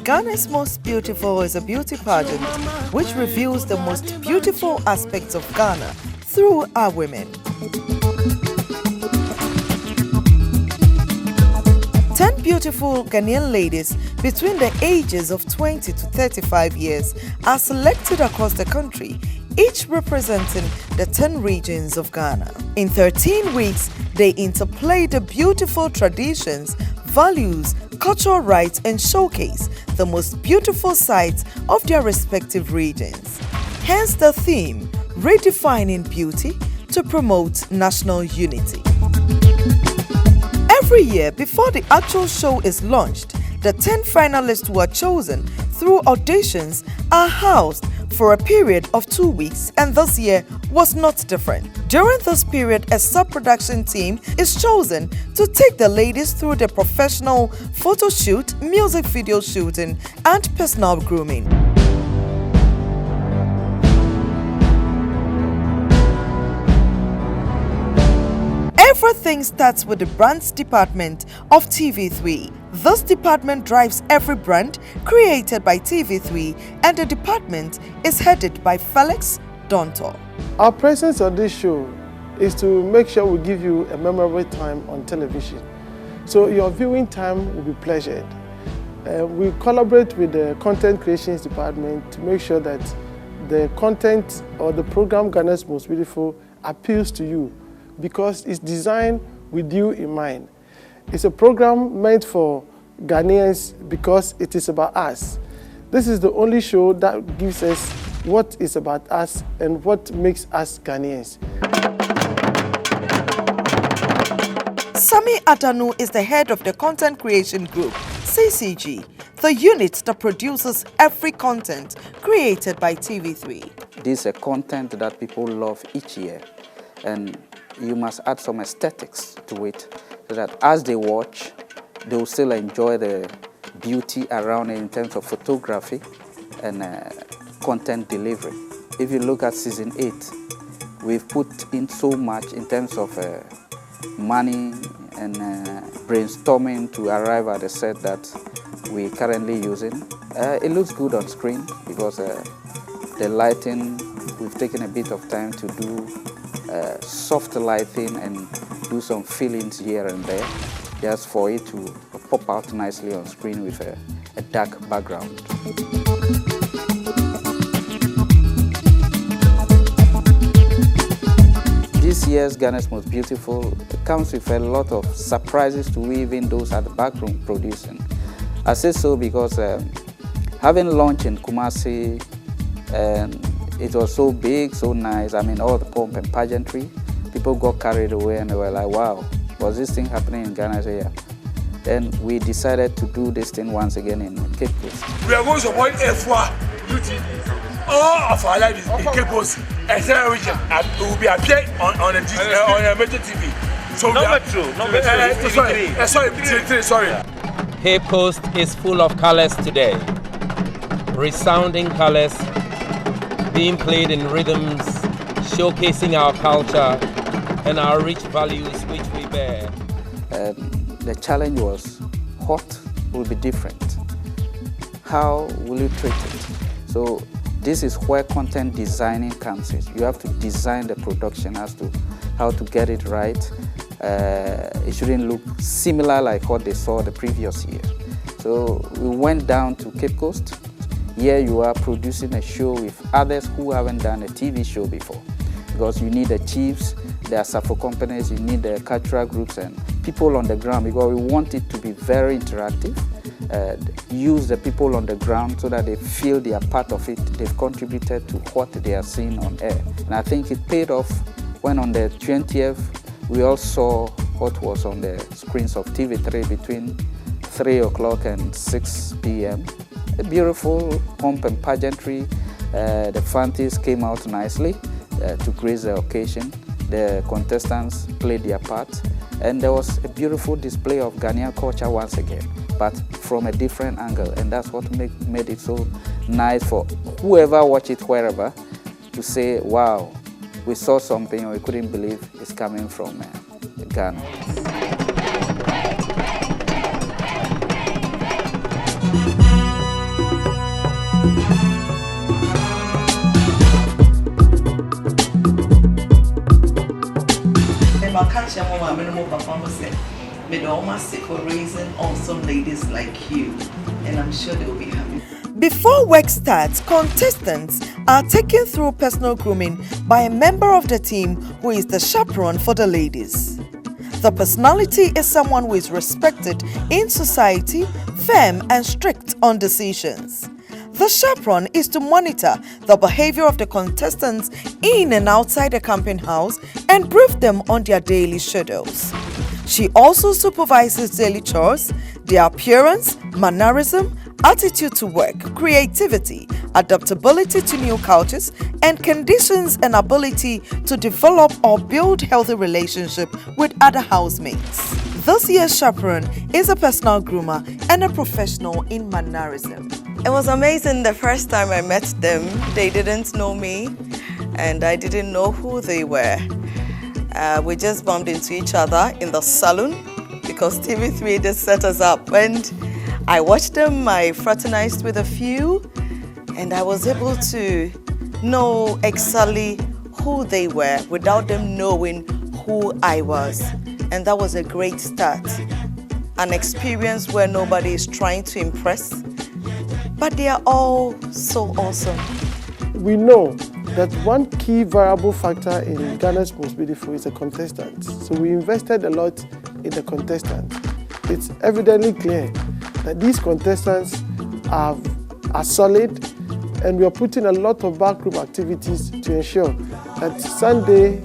Ghana's Most Beautiful is a beauty pageant which reveals the most beautiful aspects of Ghana through our women. 10 beautiful Ghanaian ladies between the ages of 20 to 35 years are selected across the country, each representing the 10 regions of Ghana. In 13 weeks, they interplay the beautiful traditions, values, cultural rights, and showcase the most beautiful sides of their respective regions. Hence the theme, redefining beauty to promote national unity. Every year, before the actual show is launched, the 10 finalists who are chosen through auditions are housed for a period of 2 weeks, and this year was not different. During this period, a sub-production team is chosen to take the ladies through the professional photo shoot, music video shooting, and personal grooming. Everything starts with the brands department of TV3. This department drives every brand created by TV3, and the department is headed by Felix Donto. Our presence on this show is to make sure we give you a memorable time on television. So your viewing time will be pleasured. We collaborate with the content creations department to make sure that the content or the program Ghana's Most Beautiful appeals to you, because it's designed with you in mind. It's a program meant for Ghanaians because it is about us. This is the only show that gives us what is about us and what makes us Ghanaians. Sami Adanu is the head of the Content Creation Group, CCG, the unit that produces every content created by TV3. This is a content that people love each year, and you must add some aesthetics to it so that as they watch, they will still enjoy the beauty around it in terms of photography and content delivery. If you look at season 8, we've put in so much in terms of money and brainstorming to arrive at the set that we're currently using. It looks good on screen because the lighting, we've taken a bit of time to do soft lighting and do some fillings here and there, just for it to pop out nicely on screen with a dark background. This year's Ghana's Most Beautiful comes with a lot of surprises to even those at the backroom producing. I say so because having launched in Kumasi, it was so big, so nice. I mean, all the pomp and pageantry, people got carried away and they were like, wow, was this thing happening in Ghana? I said, yeah. Then we decided to do this thing once again in Cape Coast. We are going to support F1 UTV. All of our life is in Cape Coast, except region. We will be appearing on a major TV. So sorry. Cape Coast is full of colors today. Resounding colors, being played in rhythms, showcasing our culture and our rich values which we bear. The challenge was what will be different? How will you treat it? So this is where content designing comes in. You have to design the production as to how to get it right. It shouldn't look similar like what they saw the previous year. So we went down to Cape Coast. Here you are producing a show with others who haven't done a TV show before. Because you need the chiefs, the SAFO companies, you need the cultural groups and people on the ground, because we want it to be very interactive. Use the people on the ground so that they feel they are part of it. They've contributed to what they are seeing on air. And I think it paid off when on the 20th, we all saw what was on the screens of TV3 between 3 o'clock and 6 p.m. A beautiful pomp and pageantry. The fancies came out nicely to grace the occasion. The contestants played their part. And there was a beautiful display of Ghanaian culture once again, but from a different angle. And that's what made it so nice for whoever watched it wherever to say, wow, we saw something we couldn't believe it's coming from Ghana. For raising awesome ladies like you, and I'm sure they'll be happy. Before work starts, contestants are taken through personal grooming by a member of the team who is the chaperone for the ladies. The personality is someone who is respected in society, firm and strict on decisions. The chaperone is to monitor the behavior of the contestants in and outside the camping house and brief them on their daily schedules. She also supervises daily chores, their appearance, mannerism, attitude to work, creativity, adaptability to new cultures, and conditions and ability to develop or build healthy relationship with other housemates. This year's chaperone is a personal groomer and a professional in mannerism. It was amazing the first time I met them. They didn't know me and I didn't know who they were. We just bumped into each other in the salon because TV3 just set us up. And I watched them, I fraternized with a few, and I was able to know exactly who they were without them knowing who I was. And that was a great start. An experience where nobody is trying to impress, but they are all so awesome. We know that one key variable factor in Ghana's Most Beautiful is the contestants. So we invested a lot in the contestants. It's evidently clear that these contestants are solid, and we are putting a lot of backroom activities to ensure that Sunday,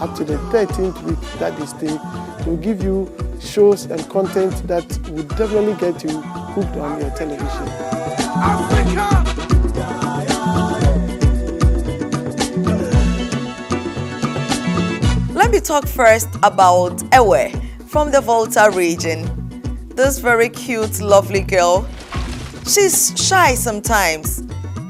up to the 13th week that they stay, will give you shows and content that will definitely get you hooked on your television. Africa! Let me talk first about Ewe from the Volta region. This very cute, lovely girl. She's shy sometimes,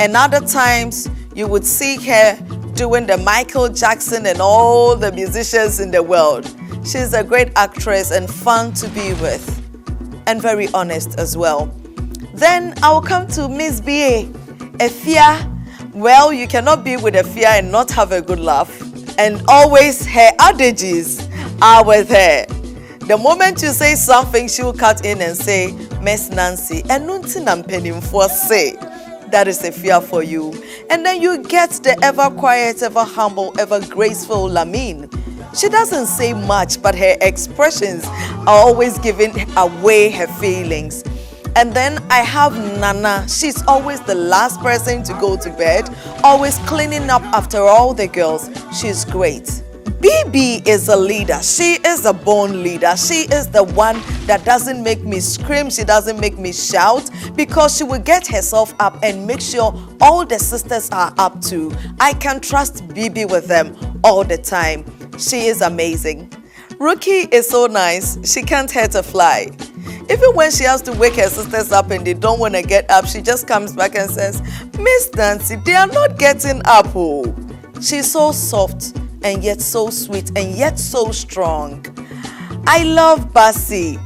and other times you would see her doing the Michael Jackson and all the musicians in the world. She's a great actress and fun to be with, and very honest as well. Then I will come to Miss B.A. Efia. Well, you cannot be with Efia and not have a good laugh. And always her adages are with her. The moment you say something, she'll cut in and say, Miss Nancy, and nuntinam penim for say. That is a fear for you. And then you get the ever quiet, ever humble, ever graceful Lamine. She doesn't say much, but her expressions are always giving away her feelings. And then I have Nana. She's always the last person to go to bed, always cleaning up after all the girls. She's great. BB is a leader. She is a born leader. She is the one that doesn't make me scream. She doesn't make me shout, because she will get herself up and make sure all the sisters are up too. I can trust BB with them all the time. She is amazing. Rookie is so nice. She can't hurt a fly. Even when she has to wake her sisters up and they don't want to get up, she just comes back and says, Miss Nancy, they are not getting up. Oh. She's so soft and yet so sweet and yet so strong. I love Bassi.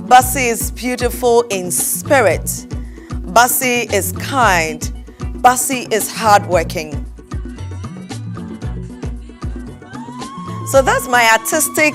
Bassi is beautiful in spirit. Bassi is kind. Bassi is hardworking. So that's my artistic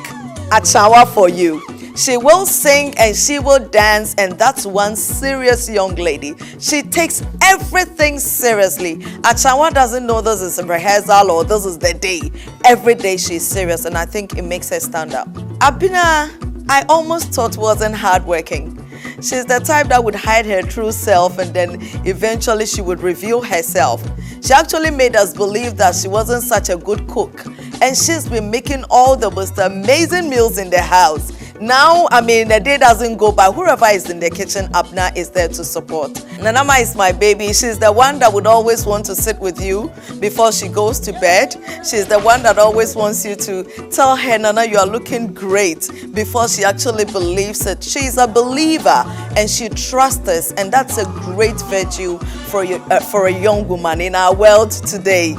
Achawa for you. She will sing and she will dance, and that's one serious young lady. She takes everything seriously. Achawa doesn't know this is a rehearsal or this is the day. Every day she's serious, and I think it makes her stand up. Abina, I almost thought wasn't hardworking. She's the type that would hide her true self and then eventually she would reveal herself. She actually made us believe that she wasn't such a good cook. And she's been making all the most amazing meals in the house. Now, the day doesn't go by. Whoever is in the kitchen, Abna is there to support. Nanama is my baby. She's the one that would always want to sit with you before she goes to bed. She's the one that always wants you to tell her, Nana, you are looking great, before she actually believes it. She's a believer and she trusts us, and that's a great virtue for a young woman in our world today.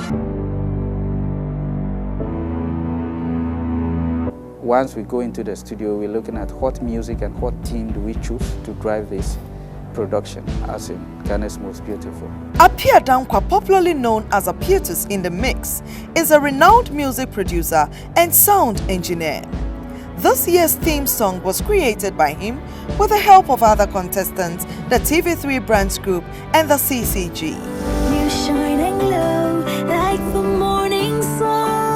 once we go into the studio, we're looking at what music and what theme do we choose to drive this production as in Ghana's Most Beautiful. Apia Dankwa, popularly known as Apietus in the Mix, is a renowned music producer and sound engineer. This year's theme song was created by him with the help of other contestants, the TV3 Brands Group and the CCG. You shine and glow like the morning sun.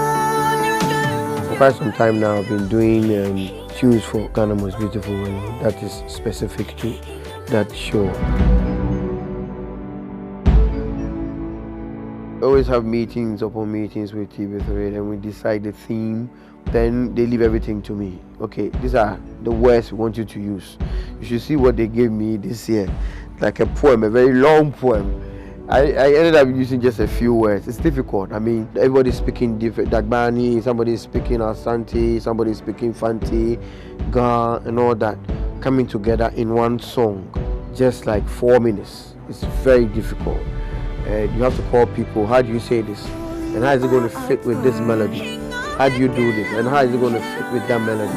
For quite some time now, I've been doing tunes for Ghana Most Beautiful, and that is specific to that show. I always have meetings upon meetings with TV3, and we decide the theme. Then they leave everything to me. Okay, these are the words we want you to use. You should see what they gave me this year, like a poem, a very long poem. I ended up using just a few words. It's difficult. I mean, everybody's speaking different. Dagbani, somebody's speaking Asante, somebody's speaking Fanti, Ga, and all that, coming together in one song, just like 4 minutes. It's very difficult. You have to call people, how do you say this? And how is it going to fit with this melody? How do you do this? And how is it going to fit with that melody?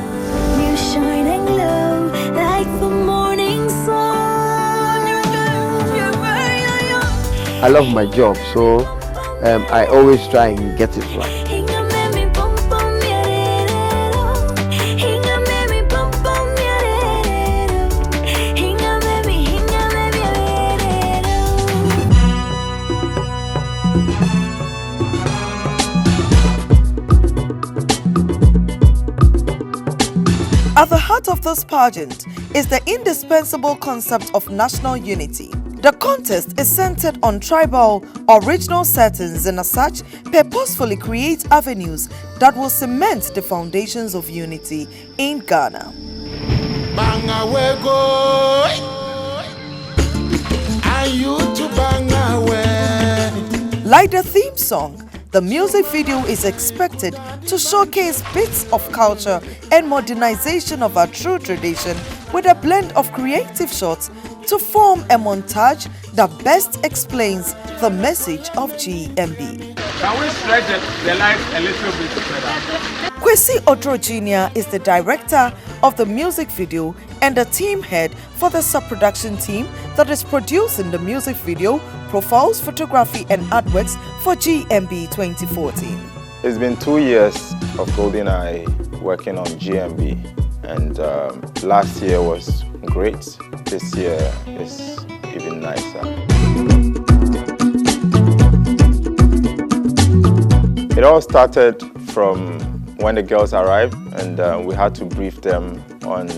You shine and glow like the morning sun. I love my job, so I always try and get it right. At the heart of this pageant is the indispensable concept of national unity. The contest is centered on tribal or regional settings and as such purposefully creates avenues that will cement the foundations of unity in Ghana. Like the theme song, the music video is expected to showcase bits of culture and modernization of our true tradition with a blend of creative shots to form a montage that best explains the message of GMB. Can we stretch the light a little bit further? Kwesi Oduro Jr. is the director of the music video and the team head for the sub-production team that is producing the music video, profiles, photography and artworks for GMB 2014. It's been 2 years of GoldenEye working on GMB, and last year was great. This year is even nicer. It all started from when the girls arrived, and we had to brief them on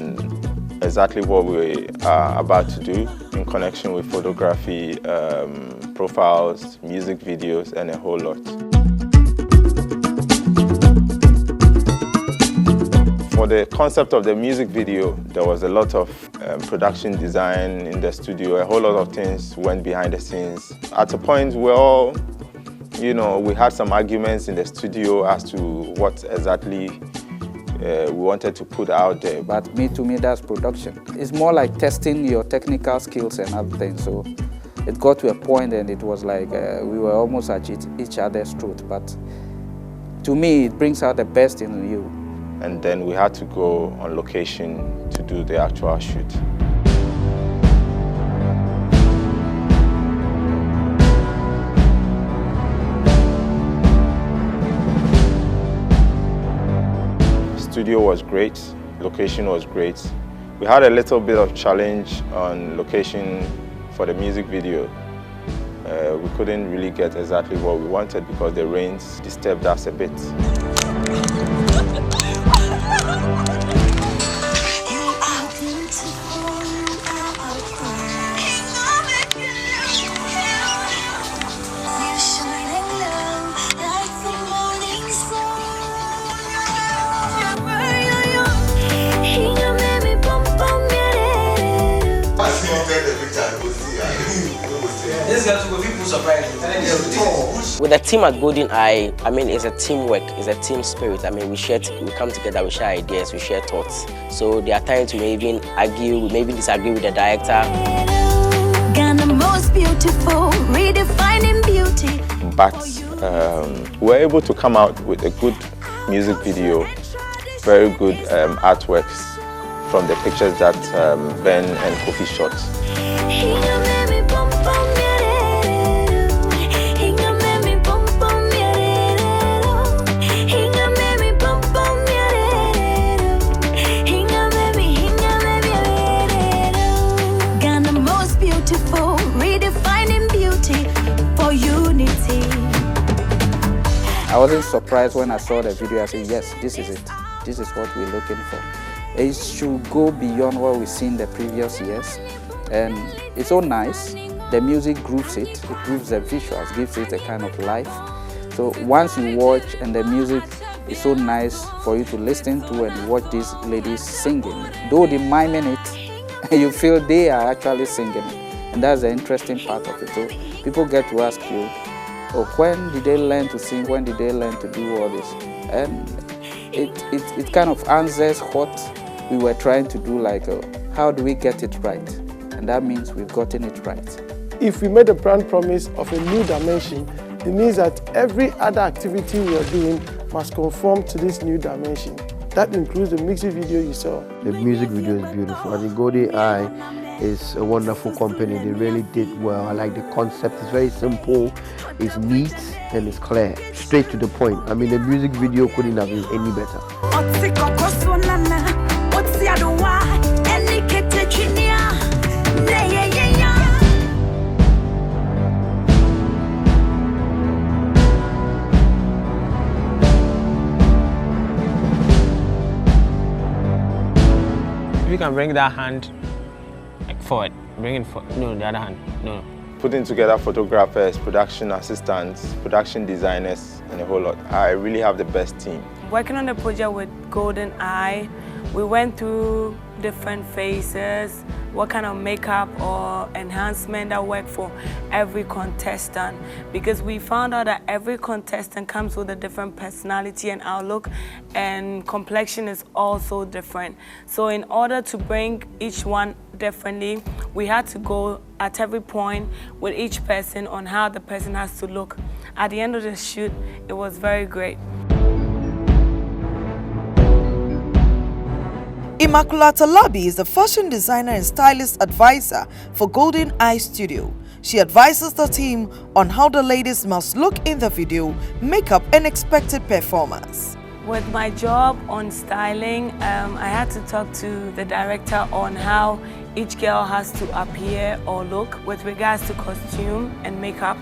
exactly what we are about to do in connection with photography, profiles, music videos, and a whole lot. For the concept of the music video, there was a lot of production design in the studio. A whole lot of things went behind the scenes. At a point, we had some arguments in the studio as to what exactly we wanted to put out there. But to me, that's production. It's more like testing your technical skills and other things. So it got to a point and it was like we were almost at each other's throat. But to me, it brings out the best in you. And then we had to go on location to do the actual shoot. Studio was great, location was great. We had a little bit of challenge on location for the music video. We couldn't really get exactly what we wanted because the rains disturbed us a bit. With the team at GoldenEye, it's a teamwork, it's a team spirit. We come together, we share ideas, we share thoughts. So there are times we may even argue, we may even disagree with the director. Ghana most beautiful, redefining beauty. But we're able to come out with a good music video very good artworks from the pictures that Ben and Kofi shot. Ghana most beautiful, redefining beauty for unity. I wasn't surprised when I saw the video. I said, yes, this is it. This is what we're looking for. It should go beyond what we've seen the previous years. And it's so nice. The music grooves it. It grooves the visuals, gives it a kind of life. So once you watch and the music is so nice for you to listen to and watch these ladies singing. Though they're miming it, you feel they are actually singing it. And that's the interesting part of it. So people get to ask you, oh, when did they learn to sing? When did they learn to do all this? And it kind of answers what we were trying to do, like how do we get it right? And that means we've gotten it right. If we made a brand promise of a new dimension, it means that every other activity we are doing must conform to this new dimension. That includes the music video you saw. The music video is beautiful. I think Golden Eye is a wonderful company. They really did well. I like the concept. It's very simple, it's neat, and it's clear. Straight to the point. I mean, the music video couldn't have been any better. If you can bring that hand like forward, bring it forward. No, the other hand. No. Putting together photographers, production assistants, production designers, and a whole lot. I really have the best team. Working on the project with Golden Eye, we went through different phases, what kind of makeup or enhancement that worked for every contestant, because we found out that every contestant comes with a different personality and outlook, and complexion is also different. So in order to bring each one differently, we had to go at every point with each person on how the person has to look. At the end of the shoot, it was very great. Immaculata Labi is the fashion designer and stylist advisor for Golden Eye Studio. She advises the team on how the ladies must look in the video, makeup, and expected performance. With my job on styling, I had to talk to the director on how each girl has to appear or look with regards to costume and makeup.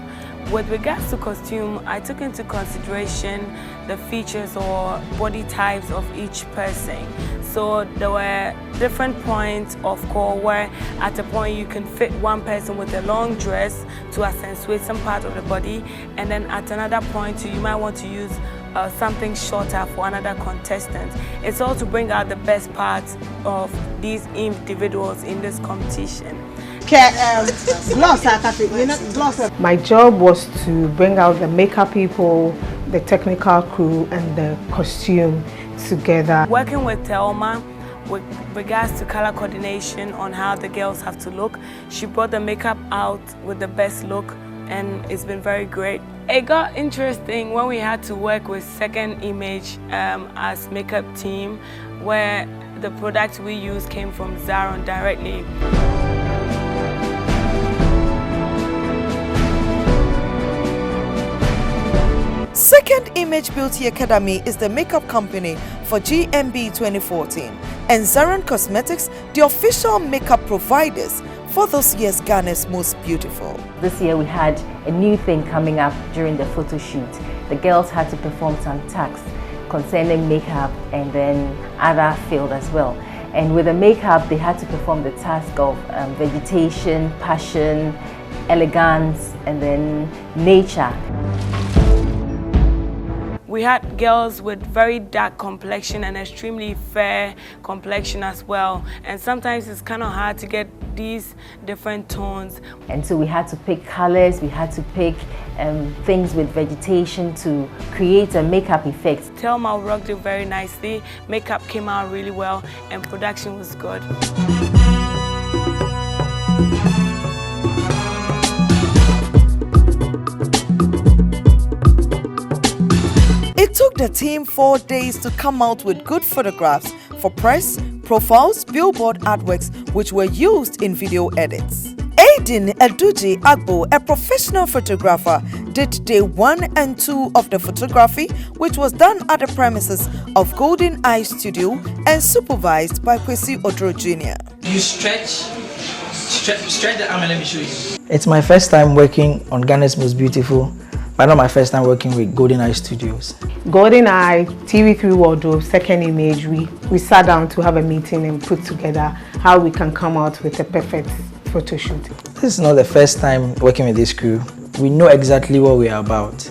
With regards to costume, I took into consideration the features or body types of each person. So there were different points of call where at a point you can fit one person with a long dress to accentuate some part of the body, and then at another point you might want to use something shorter for another contestant. It's all to bring out the best parts of these individuals in this competition. My job was to bring out the makeup people, the technical crew, and the costume together. Working with Thelma with regards to color coordination on how the girls have to look, she brought the makeup out with the best look, and it's been very great. It got interesting when we had to work with Second Image as makeup team, where the product we used came from Zaron directly. Second Image Beauty Academy is the makeup company for GMB 2014, and Zaron Cosmetics, the official makeup providers for this year's Ghana's Most Beautiful. This year we had a new thing coming up during the photo shoot. The girls had to perform some tasks concerning makeup and then other field as well. And with the makeup, they had to perform the task of vegetation, passion, elegance, and then nature. We had girls with very dark complexion and extremely fair complexion as well. And sometimes it's kind of hard to get these different tones. And so we had to pick colors, we had to pick things with vegetation to create a makeup effect. Thelma rocked it very nicely, makeup came out really well, and production was good. It took took the team 4 days to come out with good photographs for press, profiles, billboard artworks, which were used in video edits. Aiden Eduji Agbo, a professional photographer, did day 1 and 2 of the photography, which was done at the premises of Golden Eye Studio and supervised by Kwesi Oduro Jr. You stretch the arm and let me show you. It's my first time working on Ghana's Most Beautiful, but not my first time working with Golden Eye Studios. Golden Eye, TV3 Wardrobe, Second Image, we sat down to have a meeting and put together how we can come out with a perfect photo shoot. This is not the first time working with this crew. We know exactly what we are about,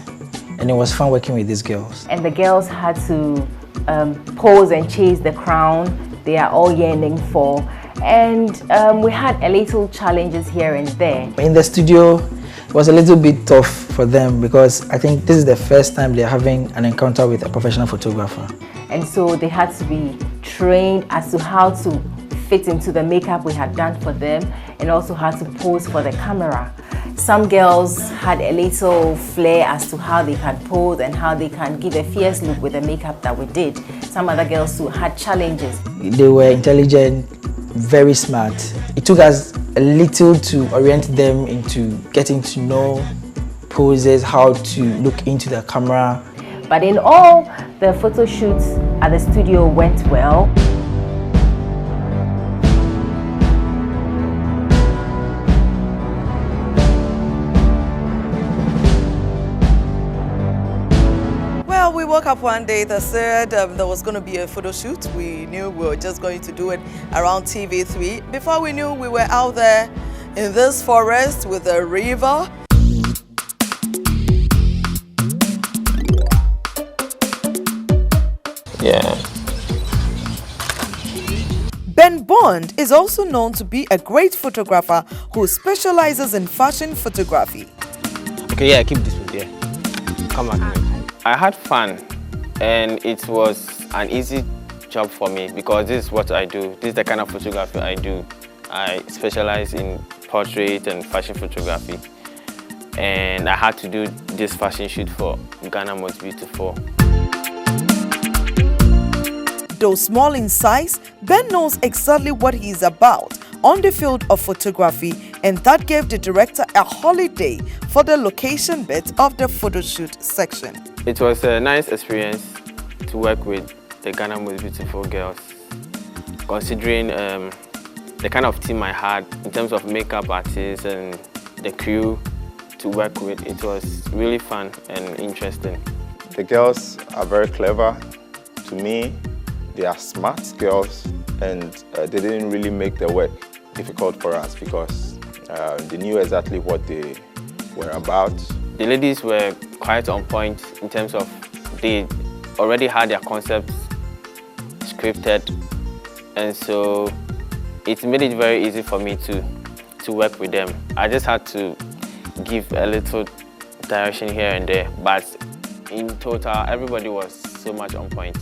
and it was fun working with these girls. And the girls had to pose and chase the crown they are all yearning for. And we had a little challenges here and there. In the studio, it was a little bit tough for them because I think this is the first time they're having an encounter with a professional photographer. And so they had to be trained as to how to fit into the makeup we had done for them and also how to pose for the camera. Some girls had a little flair as to how they can pose and how they can give a fierce look with the makeup that we did. Some other girls too had challenges. They were intelligent, very smart. It took us a little to orient them into getting to know poses, how to look into the camera. But in all, the photo shoots at the studio went well. We woke up one day that said there was going to be a photo shoot. We knew we were just going to do it around TV3. Before we knew, we were out there in this forest with a river. Yeah. Ben Bond is also known to be a great photographer who specializes in fashion photography. Okay, yeah, keep this one there. Come back. I had fun, and it was an easy job for me because this is what I do. This is the kind of photography I do. I specialize in portrait and fashion photography, and I had to do this fashion shoot for Ghana Most Beautiful. Though small in size, Ben knows exactly what he's about on the field of photography, and that gave the director a holiday for the location bit of the photo shoot section. It was a nice experience to work with the Ghana Most Beautiful girls, considering the kind of team I had in terms of makeup artists and the crew to work with. It was really fun and interesting. The girls are very clever. To me, they are smart girls, and they didn't really make their work difficult for us because they knew exactly what they were about. The ladies were quite on point in terms of they already had their concepts scripted, and so it made it very easy for me to work with them. I just had to give a little direction here and there, but in total, everybody was so much on point.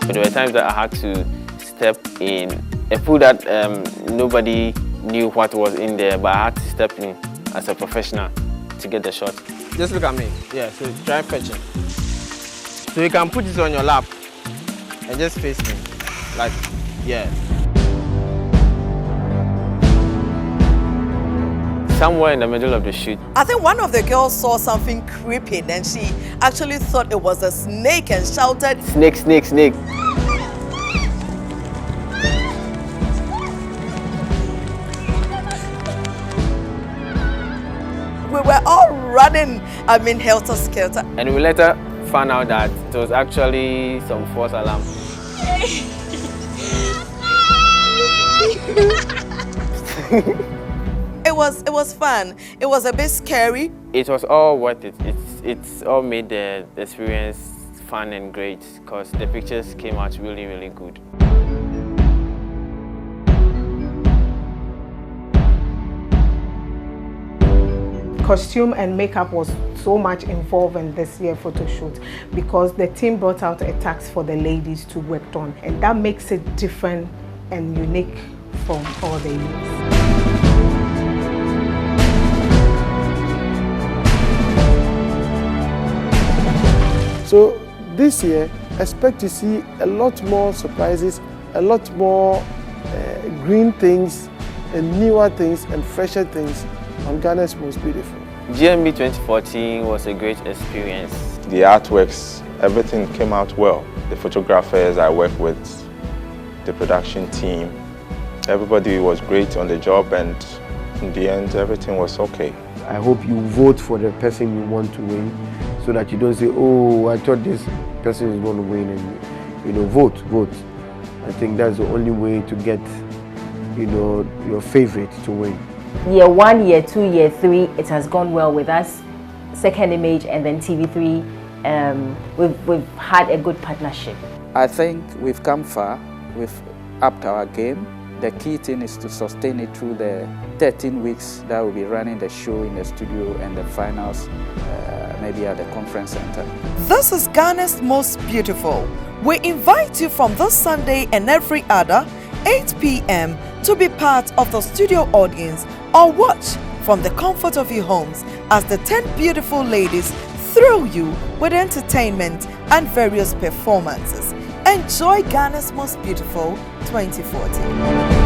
But there were times that I had to step in a pool that nobody knew what was in there, but I had to step in as a professional to get the shot. Just look at me. Yeah, so try fetching. So you can put this on your lap and just face me. Like, yeah. Somewhere in the middle of the shoot, I think one of the girls saw something creeping and she actually thought it was a snake and shouted, "Snake, snake, snake." We were all running, helter-skelter. And we later found out that it was actually some false alarm. It was fun. It was a bit scary. It was all worth it. It's all made the experience fun and great because the pictures came out really, really good. Costume and makeup was so much involved in this year's photo shoot because the team brought out a task for the ladies to work on, and that makes it different and unique from all the years. So this year, expect to see a lot more surprises, a lot more green things and newer things and fresher things on Ghana's Most Beautiful. GMB 2014 was a great experience. The artworks, everything came out well. The photographers I worked with, the production team, everybody was great on the job, and in the end, everything was okay. I hope you vote for the person you want to win, so that you don't say, oh, I thought this person is going to win, and vote. I think that's the only way to get, your favorite to win. Year 1, year 2, year 3, it has gone well with us. Second Image and then TV3, we've had a good partnership. I think we've come far. We've upped our game. The key thing is to sustain it through the 13 weeks that we'll be running the show in the studio and the finals maybe at the conference center. This is Ghana's Most Beautiful. We invite you from this Sunday and every other 8 p.m. to be part of the studio audience or watch from the comfort of your homes as the 10 beautiful ladies thrill you with entertainment and various performances. Enjoy Ghana's Most Beautiful 2014.